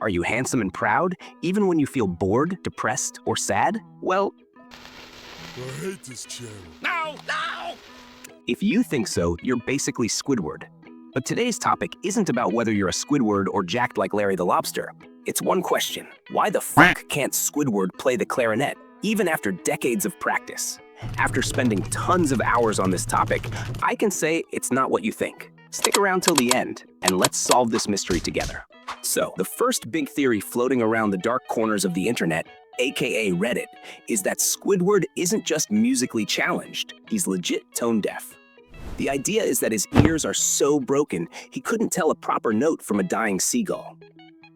Are you handsome and proud, even when you feel bored, depressed, or sad? Well, I hate this channel. No! No! if you think so, you're basically Squidward. But today's topic isn't about whether you're a Squidward or jacked like Larry the Lobster. It's one question. Why the fuck can't Squidward play the clarinet, even after decades of practice? After spending tons of hours on this topic, I can say it's not what you think. Stick around till the end, and let's solve this mystery together. So, the first big theory floating around the dark corners of the internet, aka Reddit, is that Squidward isn't just musically challenged, he's legit tone deaf. The idea is that his ears are so broken, he couldn't tell a proper note from a dying seagull.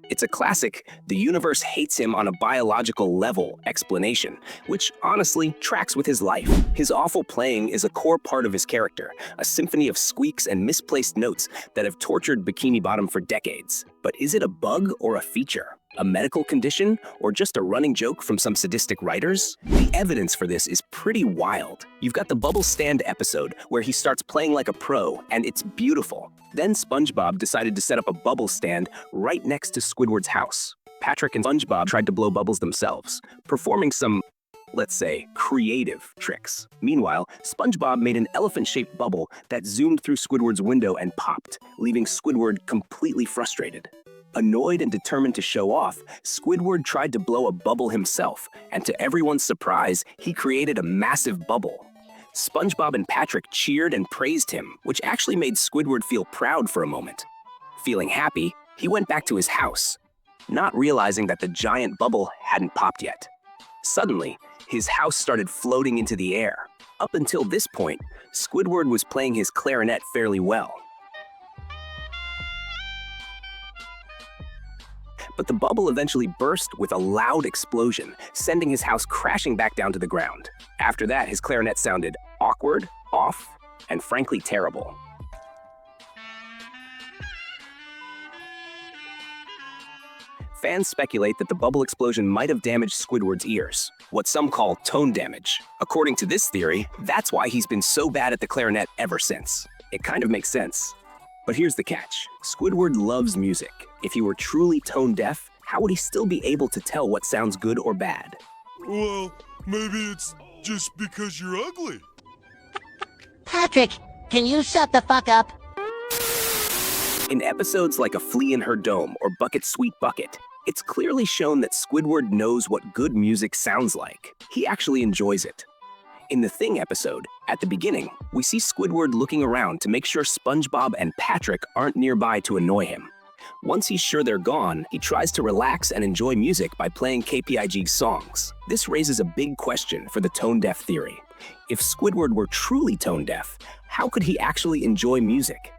It's a classic, the universe hates him on a biological level explanation, which honestly tracks with his life. His awful playing is a core part of his character, a symphony of squeaks and misplaced notes that have tortured Bikini Bottom for decades. But is it a bug or a feature? A medical condition, or just a running joke from some sadistic writers? The evidence for this is pretty wild. You've got the bubble stand episode where he starts playing like a pro, and it's beautiful. Then SpongeBob decided to set up a bubble stand right next to Squidward's house. Patrick and SpongeBob tried to blow bubbles themselves, performing some, let's say, creative tricks. Meanwhile, SpongeBob made an elephant-shaped bubble that zoomed through Squidward's window and popped, leaving Squidward completely frustrated. Annoyed and determined to show off, Squidward tried to blow a bubble himself, and to everyone's surprise, he created a massive bubble. SpongeBob and Patrick cheered and praised him, which actually made Squidward feel proud for a moment. Feeling happy, he went back to his house, not realizing that the giant bubble hadn't popped yet. Suddenly, his house started floating into the air. Up until this point, Squidward was playing his clarinet fairly well. But the bubble eventually burst with a loud explosion, sending his house crashing back down to the ground. After that, his clarinet sounded awkward, off, and frankly terrible. Fans speculate that the bubble explosion might have damaged Squidward's ears, what some call tone damage. According to this theory, that's why he's been so bad at the clarinet ever since. It kind of makes sense. But here's the catch. Squidward loves music. If he were truly tone deaf, how would he still be able to tell what sounds good or bad? Well, maybe it's just because you're ugly. Patrick, can you shut the fuck up? In episodes like A Flea in Her Dome or Bucket Sweet Bucket, it's clearly shown that Squidward knows what good music sounds like. He actually enjoys it. In the Thing episode, at the beginning, we see Squidward looking around to make sure SpongeBob and Patrick aren't nearby to annoy him. Once he's sure they're gone, he tries to relax and enjoy music by playing KPIG's songs. This raises a big question for the tone-deaf theory. If Squidward were truly tone-deaf, how could he actually enjoy music?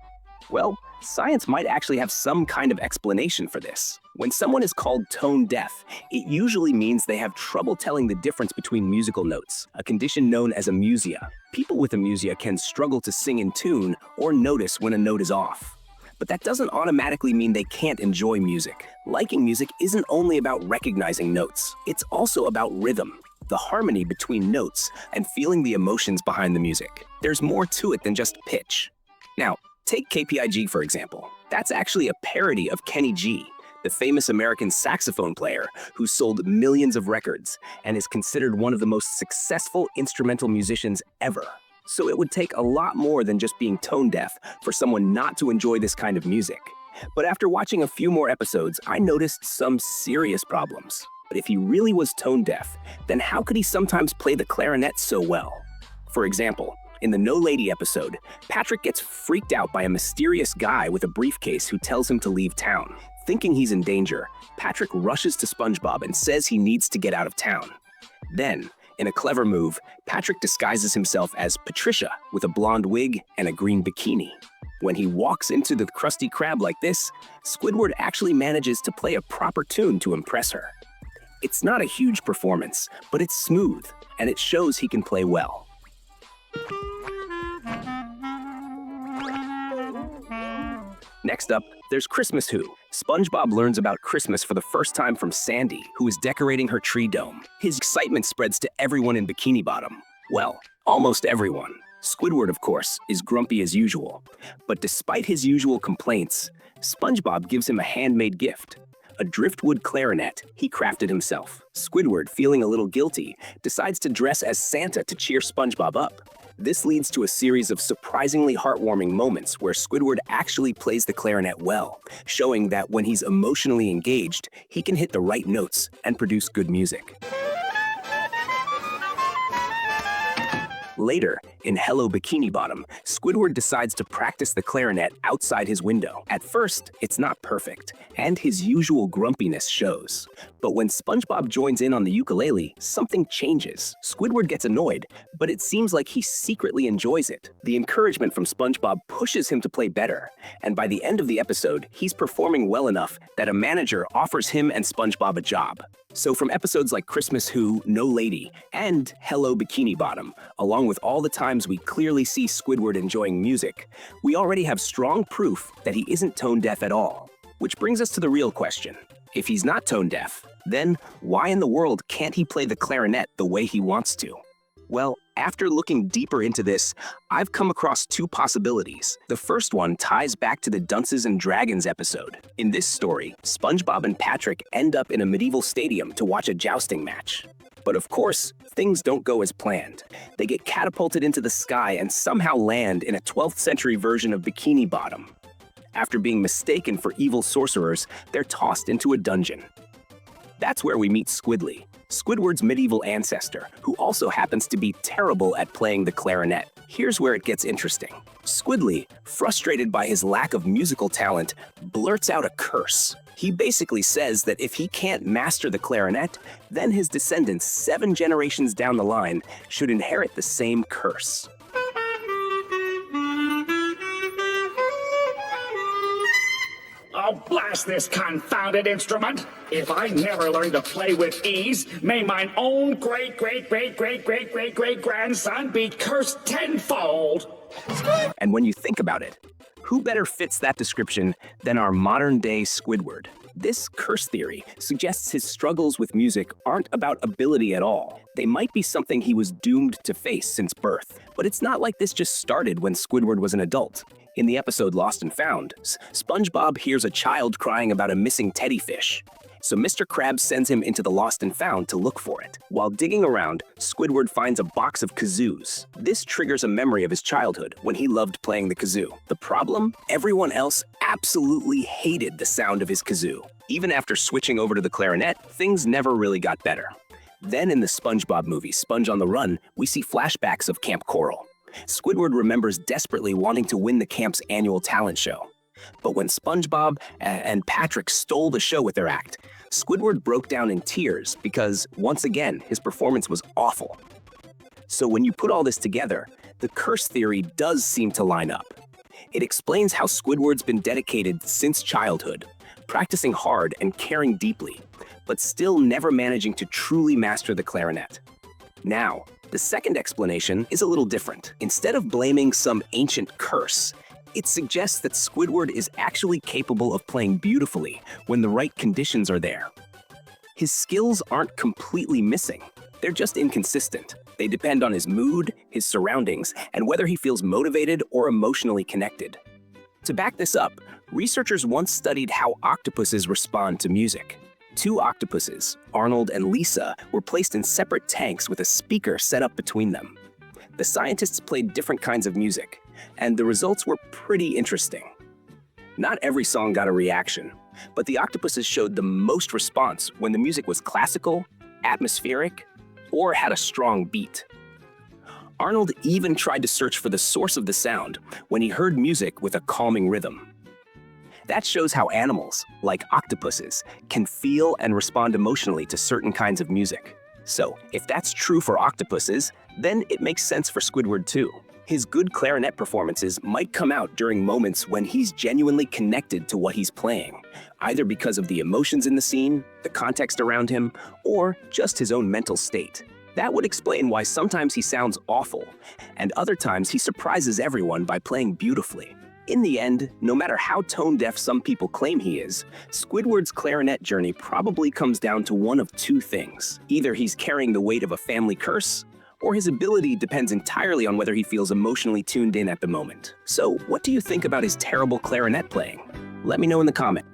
Well, science might actually have some kind of explanation for this. When someone is called tone deaf, it usually means they have trouble telling the difference between musical notes, a condition known as amusia. People with amusia can struggle to sing in tune or notice when a note is off. But that doesn't automatically mean they can't enjoy music. Liking music isn't only about recognizing notes, it's also about rhythm, the harmony between notes, and feeling the emotions behind the music. There's more to it than just pitch. Now, take KPIG for example. That's actually a parody of Kenny G, the famous American saxophone player who sold millions of records and is considered one of the most successful instrumental musicians ever. So it would take a lot more than just being tone deaf for someone not to enjoy this kind of music. But after watching a few more episodes, I noticed some serious problems. But if he really was tone deaf, then how could he sometimes play the clarinet so well? For example, in the No Lady episode, Patrick gets freaked out by a mysterious guy with a briefcase who tells him to leave town. Thinking he's in danger, Patrick rushes to SpongeBob and says he needs to get out of town. Then, in a clever move, Patrick disguises himself as Patricia with a blonde wig and a green bikini. When he walks into the Krusty Krab like this, Squidward actually manages to play a proper tune to impress her. It's not a huge performance, but it's smooth, and it shows he can play well. Next up, there's Christmas Who. SpongeBob learns about Christmas for the first time from Sandy, who is decorating her tree dome. His excitement spreads to everyone in Bikini Bottom. Well, almost everyone. Squidward, of course, is grumpy as usual. But despite his usual complaints, SpongeBob gives him a handmade gift. a driftwood clarinet he crafted himself. Squidward, feeling a little guilty, decides to dress as Santa to cheer SpongeBob up. This leads to a series of surprisingly heartwarming moments where Squidward actually plays the clarinet well, showing that when he's emotionally engaged, he can hit the right notes and produce good music. Later, in Hello Bikini Bottom, Squidward decides to practice the clarinet outside his window. At first, it's not perfect, and his usual grumpiness shows. But when SpongeBob joins in on the ukulele, something changes. Squidward gets annoyed, but it seems like he secretly enjoys it. The encouragement from SpongeBob pushes him to play better, and by the end of the episode, he's performing well enough that a manager offers him and SpongeBob a job. So from episodes like Christmas Who, No Lady, and Hello Bikini Bottom, along with all the times we clearly see Squidward enjoying music, we already have strong proof that he isn't tone deaf at all. Which brings us to the real question. If he's not tone deaf, then why in the world can't he play the clarinet the way he wants to? Well, after looking deeper into this, I've come across two possibilities. The first one ties back to the Dunces and Dragons episode. In this story, SpongeBob and Patrick end up in a medieval stadium to watch a jousting match. But of course, things don't go as planned. They get catapulted into the sky and somehow land in a 12th century version of Bikini Bottom. After being mistaken for evil sorcerers, they're tossed into a dungeon. That's where we meet Squidley, Squidward's medieval ancestor, who also happens to be terrible at playing the clarinet. Here's where it gets interesting. Squidley, frustrated by his lack of musical talent, blurts out a curse. He basically says that if he can't master the clarinet, then his descendants 7 generations down the line should inherit the same curse. Oh, blast this confounded instrument! If I never learn to play with ease, may mine own great-great-great-great-great-great-great-grandson be cursed tenfold! And when you think about it, who better fits that description than our modern-day Squidward? This curse theory suggests his struggles with music aren't about ability at all. They might be something he was doomed to face since birth. But it's not like this just started when Squidward was an adult. In the episode Lost and Found, SpongeBob hears a child crying about a missing teddy fish. So Mr. Krabs sends him into the Lost and Found to look for it. While digging around, Squidward finds a box of kazoos. This triggers a memory of his childhood when he loved playing the kazoo. The problem? Everyone else absolutely hated the sound of his kazoo. Even after switching over to the clarinet, things never really got better. Then in the SpongeBob movie, Sponge on the Run, we see flashbacks of Camp Coral. Squidward remembers desperately wanting to win the camp's annual talent show. But when SpongeBob and Patrick stole the show with their act, Squidward broke down in tears because, once again, his performance was awful. So when you put all this together, the curse theory does seem to line up. It explains how Squidward's been dedicated since childhood, practicing hard and caring deeply, but still never managing to truly master the clarinet. Now, the second explanation is a little different. Instead of blaming some ancient curse, it suggests that Squidward is actually capable of playing beautifully when the right conditions are there. His skills aren't completely missing. They're just inconsistent. They depend on his mood, his surroundings, and whether he feels motivated or emotionally connected. To back this up, researchers once studied how octopuses respond to music. 2 octopuses, Arnold and Lisa, were placed in separate tanks with a speaker set up between them. The scientists played different kinds of music, and the results were pretty interesting. Not every song got a reaction, but the octopuses showed the most response when the music was classical, atmospheric, or had a strong beat. Arnold even tried to search for the source of the sound when he heard music with a calming rhythm. That shows how animals, like octopuses, can feel and respond emotionally to certain kinds of music. So, if that's true for octopuses, then it makes sense for Squidward too. His good clarinet performances might come out during moments when he's genuinely connected to what he's playing, either because of the emotions in the scene, the context around him, or just his own mental state. That would explain why sometimes he sounds awful, and other times he surprises everyone by playing beautifully. In the end, no matter how tone-deaf some people claim he is, Squidward's clarinet journey probably comes down to one of 2 things. Either he's carrying the weight of a family curse, or his ability depends entirely on whether he feels emotionally tuned in at the moment. So, what do you think about his terrible clarinet playing? Let me know in the comments.